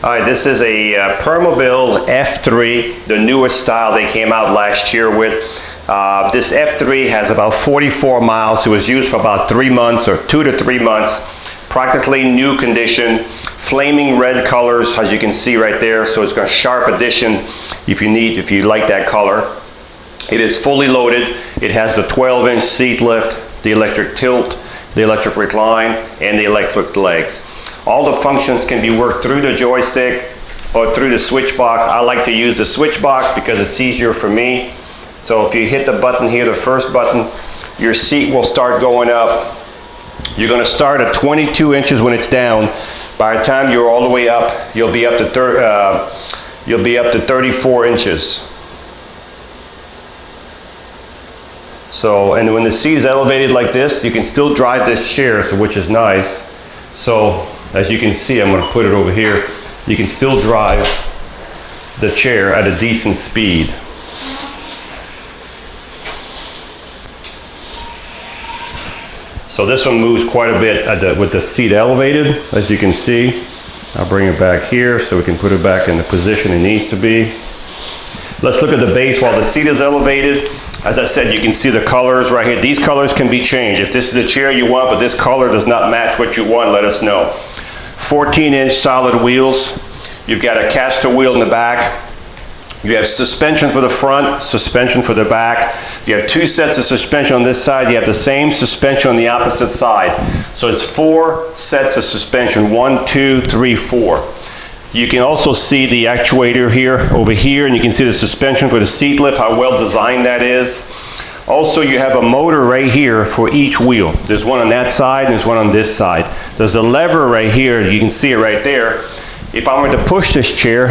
All right, this is a Permobil F3, the newest style they came out last year with. This F3 has about 44 miles. It was used for about 3 months or 2 to 3 months. Practically new condition, flaming red colors, as you can see right there. So it's got a sharp addition if you like that color. It is fully loaded. It has the 12-inch seat lift, the electric tilt, the electric recline, and the electric legs. All the functions can be worked through the joystick or through the switch box. I like to use the switch box because it's easier for me. So if you hit the button here, the first button, your seat will start going up. You're going to start at 22 inches when it's down. By the time you're all the way up, you'll be up to 34 inches. So, and when the seat is elevated like this, you can still drive this chair, which is nice. So, as you can see, I'm going to put it over here. You can still drive the chair at a decent speed. So this one moves quite a bit with the seat elevated, as you can see. I'll bring it back here so we can put it back in the position it needs to be. Let's look at the base while the seat is elevated. As I said, you can see the colors right here. These colors can be changed. If this is the chair you want, but this color does not match what you want, let us know. 14-inch solid wheels. You've got a caster wheel in the back. You have suspension for the front, suspension for the back. You have 2 sets of suspension on this side. You have the same suspension on the opposite side. So it's 4 sets of suspension, 1, 2, 3, 4. You can also see the actuator here, over here, and you can see the suspension for the seat lift, how well designed that is. Also, you have a motor right here for each wheel. There's one on that side and there's one on this side. There's a lever right here, you can see it right there. If I were to push this chair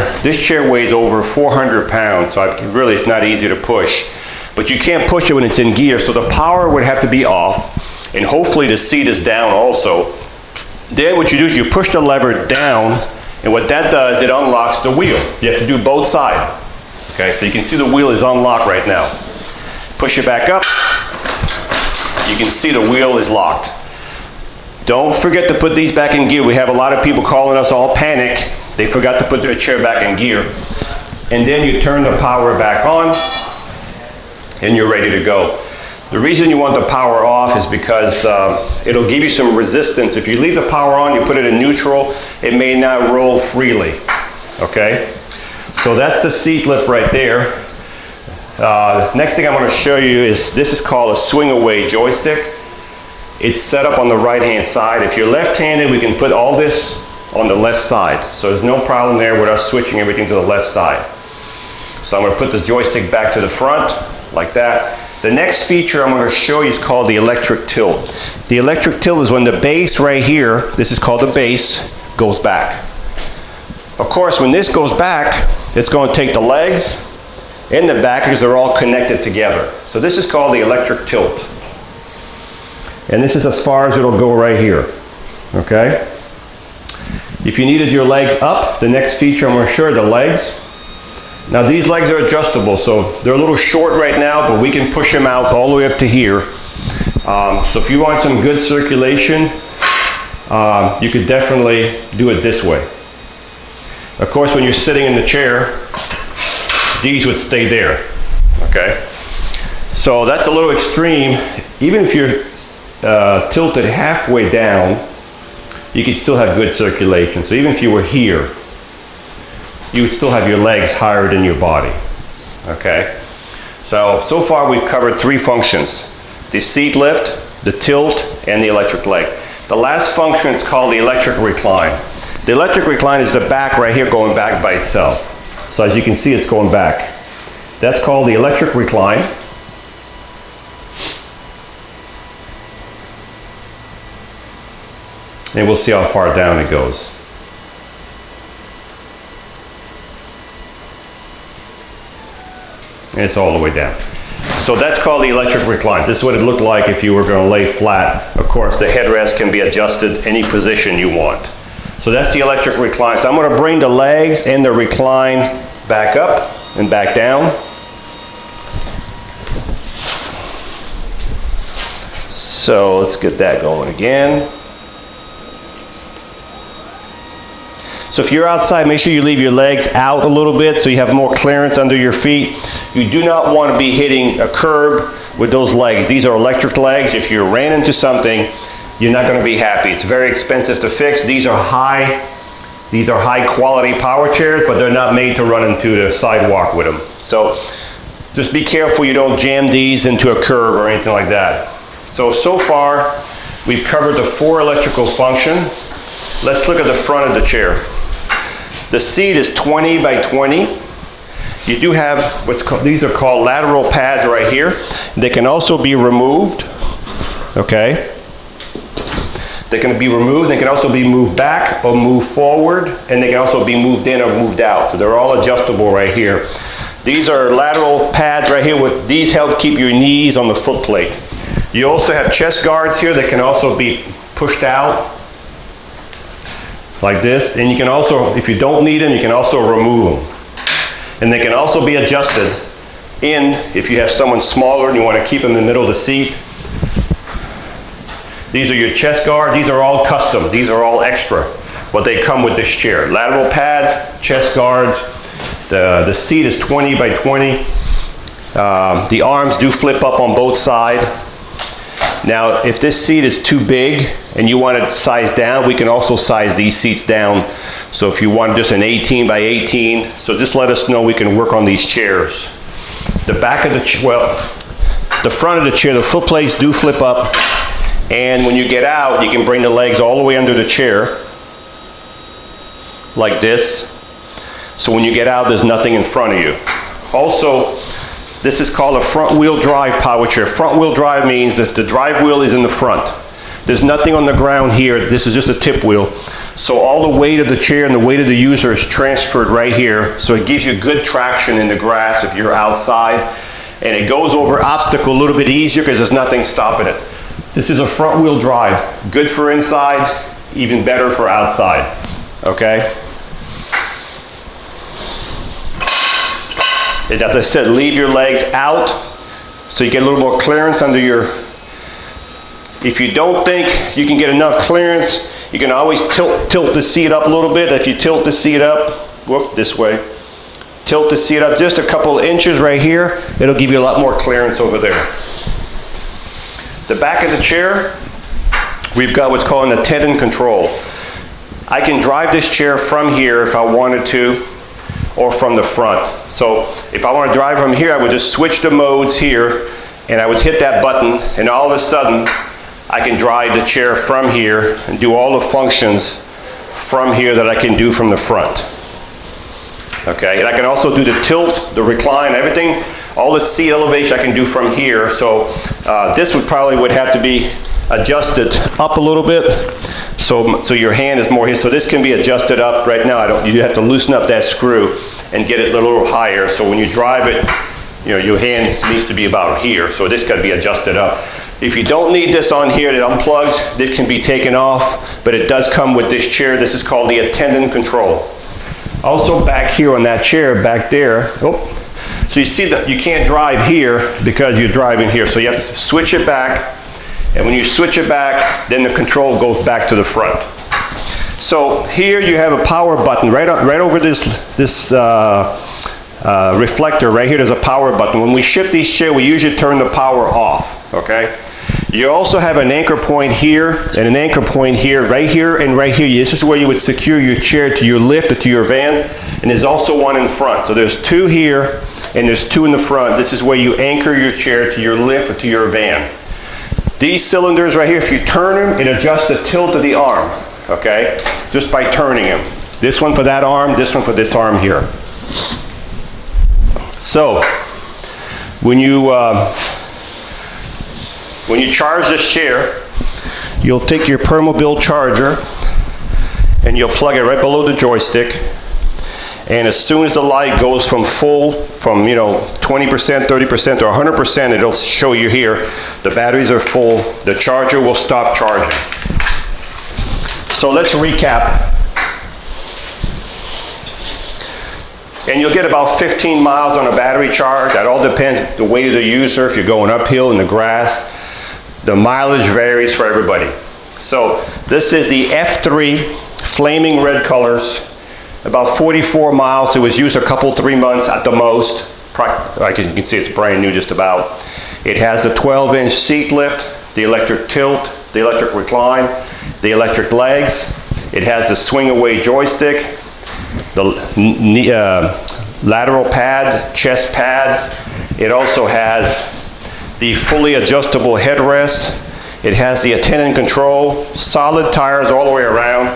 weighs over 400 pounds, so really it's not easy to push. But you can't push it when it's in gear, so the power would have to be off, and hopefully the seat is down also. Then what you do is you push the lever down, and what that does, it unlocks the wheel. You have to do both sides. Okay, so you can see the wheel is unlocked right now. Push it back up, you can see the wheel is locked. Don't forget to put these back in gear. We have a lot of people calling us all panic. They forgot to put their chair back in gear. And then you turn the power back on and you're ready to go. The reason you want the power off is because it'll give you some resistance. If you leave the power on, you put it in neutral, it may not roll freely. Okay? So that's the seat lift right there. Next thing I'm going to show you is, this is called a swing away joystick. It's set up on the right hand side. If you're left-handed, we can put all this on the left side. So there's no problem there with us switching everything to the left side. So I'm going to put the joystick back to the front, like that. The next feature I'm going to show you is called the electric tilt. The electric tilt is when the base right here, this is called the base, goes back. Of course, when this goes back, it's going to take the legs and the back because they're all connected together. So this is called the electric tilt. And this is as far as it'll go right here, okay? If you needed your legs up, the next feature I'm going to show you the legs. Now these legs are adjustable, so they're a little short right now, but we can push them out all the way up to here. So if you want some good circulation, you could definitely do it this way. Of course, when you're sitting in the chair, these would stay there, okay? So that's a little extreme. Even if you're tilted halfway down, you could still have good circulation. So even if you were here, you would still have your legs higher than your body. Okay? So far we've covered 3 functions. The seat lift, the tilt, and the electric leg. The last function is called the electric recline. The electric recline is the back right here going back by itself. So as you can see, it's going back. That's called the electric recline. And we'll see how far down it goes. And it's all the way down. So that's called the electric recline. This is what it looked like if you were going to lay flat. Of course, the headrest can be adjusted any position you want. So that's the electric recline. So I'm going to bring the legs and the recline back up and back down. So let's get that going again. So if you're outside, make sure you leave your legs out a little bit so you have more clearance under your feet. You do not want to be hitting a curb with those legs. These are electric legs. If you ran into something, you're not going to be happy. It's very expensive to fix. These are high quality power chairs, but they're not made to run into the sidewalk with them. So just be careful you don't jam these into a curb or anything like that. So far, we've covered the 4 electrical functions. Let's look at the front of the chair. The seat is 20 by 20. You do have these are called lateral pads right here. They can also be removed, okay? They can be removed. They can also be moved back or moved forward, and they can also be moved in or moved out. So they're all adjustable right here. These are lateral pads right here. These help keep your knees on the foot plate. You also have chest guards here that can also be pushed out like this. And you can also, if you don't need them, you can also remove them. And they can also be adjusted in if you have someone smaller and you want to keep them in the middle of the seat. These are your chest guards. These are all custom. These are all extra, but they come with this chair. Lateral pad, chest guards. The seat is 20 by 20. The arms do flip up on both sides. Now, if this seat is too big and you want it sized down, we can also size these seats down. So if you want just an 18 by 18, so just let us know, we can work on these chairs. The back of the the front of the chair, the foot plates do flip up. And when you get out, you can bring the legs all the way under the chair, like this. So when you get out, there's nothing in front of you. Also, this is called a front wheel drive power chair. Front wheel drive means that the drive wheel is in the front. There's nothing on the ground here. This is just a tip wheel. So all the weight of the chair and the weight of the user is transferred right here. So it gives you good traction in the grass if you're outside. And it goes over obstacle a little bit easier because there's nothing stopping it. This is a front wheel drive. Good for inside, even better for outside. Okay? And as I said, leave your legs out so you get a little more clearance under your... If you don't think you can get enough clearance, you can always tilt the seat up a little bit. If you tilt the seat up, whoop, this way. Tilt the seat up just a couple inches right here. It'll give you a lot more clearance over there. The back of the chair, we've got what's called a Tendon Control. I can drive this chair from here if I wanted to, or from the front. So if I want to drive from here, I would just switch the modes here, and I would hit that button, and all of a sudden, I can drive the chair from here and do all the functions from here that I can do from the front. Okay, and I can also do the tilt, the recline, everything, all the seat elevation I can do from here. So this would have to be adjusted up a little bit, so your hand is more here. So this can be adjusted up. Right now, you have to loosen up that screw and get it a little higher. So when you drive it, your hand needs to be about here. So this got to be adjusted up. If you don't need this on here, it unplugs. This can be taken off, but it does come with this chair. This is called the Tendon Control. Also back here on that chair, back there, so you see that you can't drive here because you're driving here. So you have to switch it back, and when you switch it back, then the control goes back to the front. So here you have a power button right over this reflector right here. There's a power button. When we ship these chairs, we usually turn the power off. Okay. You also have an anchor point here and an anchor point here, right here and right here. This is where you would secure your chair to your lift or to your van. And there's also one in front. So there's two here and there's two in the front. This is where you anchor your chair to your lift or to your van. These cylinders right here, if you turn them, it adjusts the tilt of the arm, okay? Just by turning them. This one for that arm, this one for this arm here. So, when you charge this chair, you'll take your Permobil charger and you'll plug it right below the joystick. And as soon as the light goes from full, from 20%, 30% or 100%, it'll show you here, the batteries are full, the charger will stop charging. So let's recap. And you'll get about 15 miles on a battery charge. That all depends the weight of the user. If you're going uphill in the grass, the mileage varies for everybody. So this is the F3 flaming red colors. About 44 miles. It was used a couple, 3 months at the most. Like you can see, it's brand new just about. It has a 12-inch seat lift, the electric tilt, the electric recline, the electric legs. It has the swing away joystick, the lateral pad, chest pads. It also has the fully adjustable headrest. It has the Tendon Control, solid tires all the way around.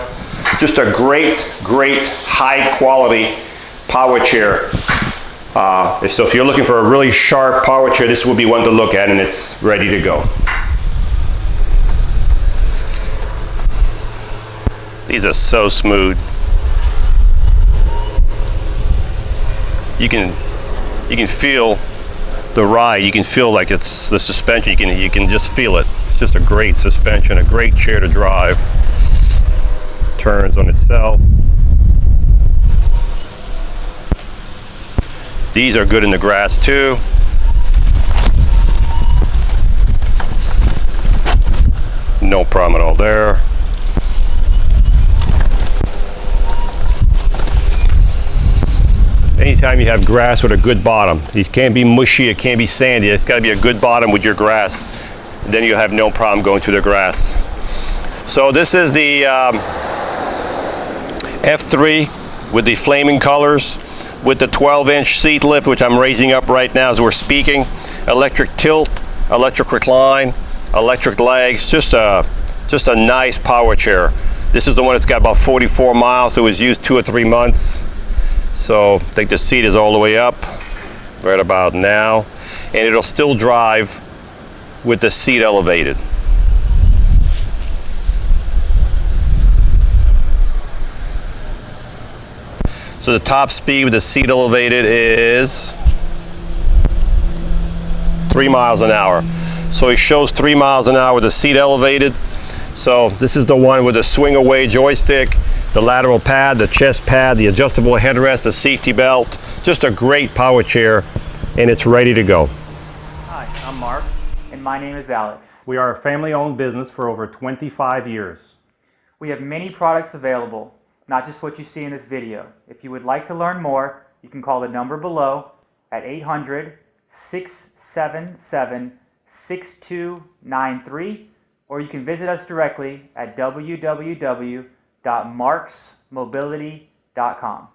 Just a great, great high quality power chair. So if you're looking for a really sharp power chair, this will be one to look at, and it's ready to go. These are so smooth. You can feel the ride. You can feel like it's the suspension. You can just feel it. It's just a great suspension, a great chair to drive. Turns on itself. These are good in the grass too. No problem at all there. Anytime you have grass with a good bottom, it can't be mushy, it can't be sandy, it's got to be a good bottom with your grass. Then you'll have no problem going through the grass. So this is the F3 with the flaming colors, with the 12-inch seat lift, which I'm raising up right now as we're speaking. Electric tilt, electric recline, electric legs, just a nice power chair. This is the one that's got about 44 miles. It was used 2 or 3 months. So I think the seat is all the way up right about now, and it'll still drive with the seat elevated. So the top speed with the seat elevated is 3 miles an hour. So it shows 3 miles an hour with the seat elevated. So this is the one with the swing away joystick, the lateral pad, the chest pad, the adjustable headrest, the safety belt. Just a great power chair, and it's ready to go. Hi, I'm Mark, and my name is Alex. We are a family-owned business for over 25 years. We have many products available, not just what you see in this video. If you would like to learn more, you can call the number below at 800-677-6293, or you can visit us directly at www.marcsmobility.com.